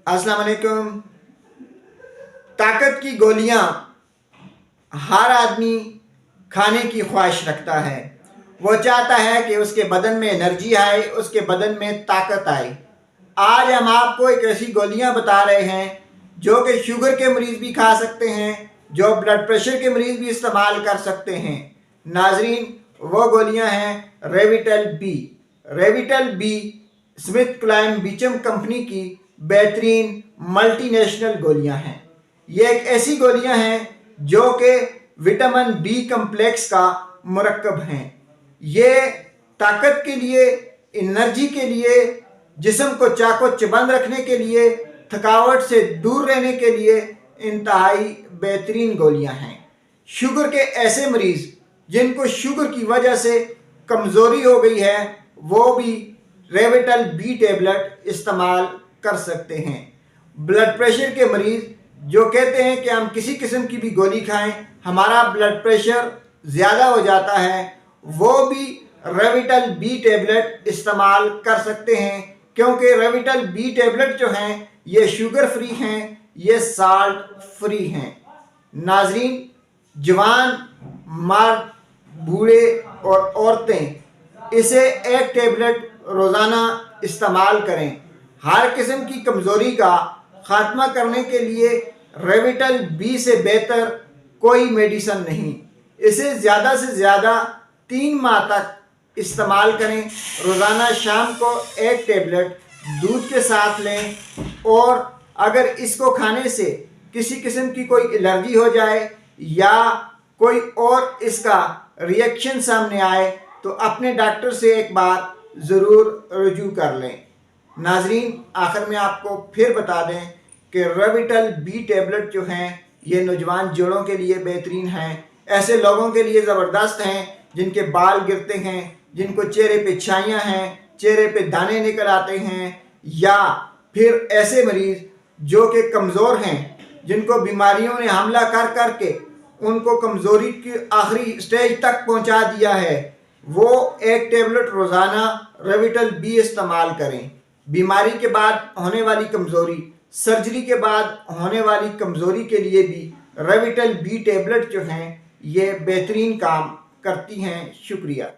अस्सलाम वालेकुम। ताकत की गोलियां हर आदमी खाने की ख्वाहिश रखता है। वो चाहता है कि उसके बदन में एनर्जी आए, उसके बदन में ताकत आए। आज हम आपको एक ऐसी गोलियां बता रहे हैं जो कि शुगर के मरीज़ भी खा सकते हैं, जो ब्लड प्रेशर के मरीज़ भी इस्तेमाल कर सकते हैं। नाजरीन, वो गोलियां हैं Revital B. Revital B Smith Kline Beecham company की बेहतरीन मल्टीनेशनल गोलियां हैं। ये एक ऐसी गोलियां हैं जो कि विटामिन बी कम्प्लेक्स का मुरक्कब हैं। ये ताकत के लिए, एनर्जी के लिए, जिस्म को चाको चबंद रखने के लिए, थकावट से दूर रहने के लिए इंतहाई बेहतरीन गोलियां हैं। शुगर के ऐसे मरीज़ जिनको शुगर की वजह से कमज़ोरी हो गई है, वो भी रेविटल बी टेबलेट इस्तेमाल कर सकते हैं। ब्लड प्रेशर के मरीज़ जो कहते हैं कि हम किसी किस्म की भी गोली खाएं, हमारा ब्लड प्रेशर ज़्यादा हो जाता है, वो भी रेविटल बी टेबलेट इस्तेमाल कर सकते हैं, क्योंकि रेविटल बी टेबलेट जो हैं ये शुगर फ्री हैं, ये साल्ट फ्री हैं। नाजरीन, जवान, मर्द, बूढ़े और औरतें इसे एक टेबलेट रोज़ाना इस्तेमाल करें। हर किस्म की कमज़ोरी का ख़ात्मा करने के लिए रेविटल बी से बेहतर कोई मेडिसन नहीं। इसे ज़्यादा से ज़्यादा 3 माह तक इस्तेमाल करें। रोज़ाना शाम को एक टेबलेट दूध के साथ लें, और अगर इसको खाने से किसी किस्म की कोई एलर्जी हो जाए या कोई और इसका रिएक्शन सामने आए तो अपने डॉक्टर से एक बार ज़रूर रुजू कर लें। नाजरीन, आखिर में आपको फिर बता दें कि रेविटल बी टेबलेट जो हैं ये नौजवान जोड़ों के लिए बेहतरीन हैं। ऐसे लोगों के लिए ज़बरदस्त हैं जिनके बाल गिरते हैं, जिनको चेहरे पे छाइयाँ हैं, चेहरे पे दाने निकल आते हैं, या फिर ऐसे मरीज़ जो कि कमज़ोर हैं, जिनको बीमारियों ने हमला कर कर के उनको कमज़ोरी की आखिरी स्टेज तक पहुंचा दिया है, वो एक टेबलेट रोज़ाना रेविटल बी इस्तेमाल करें। बीमारी के बाद होने वाली कमज़ोरी, सर्जरी के बाद होने वाली कमज़ोरी के लिए भी रेविटल बी टेबलेट जो हैं ये बेहतरीन काम करती हैं। शुक्रिया।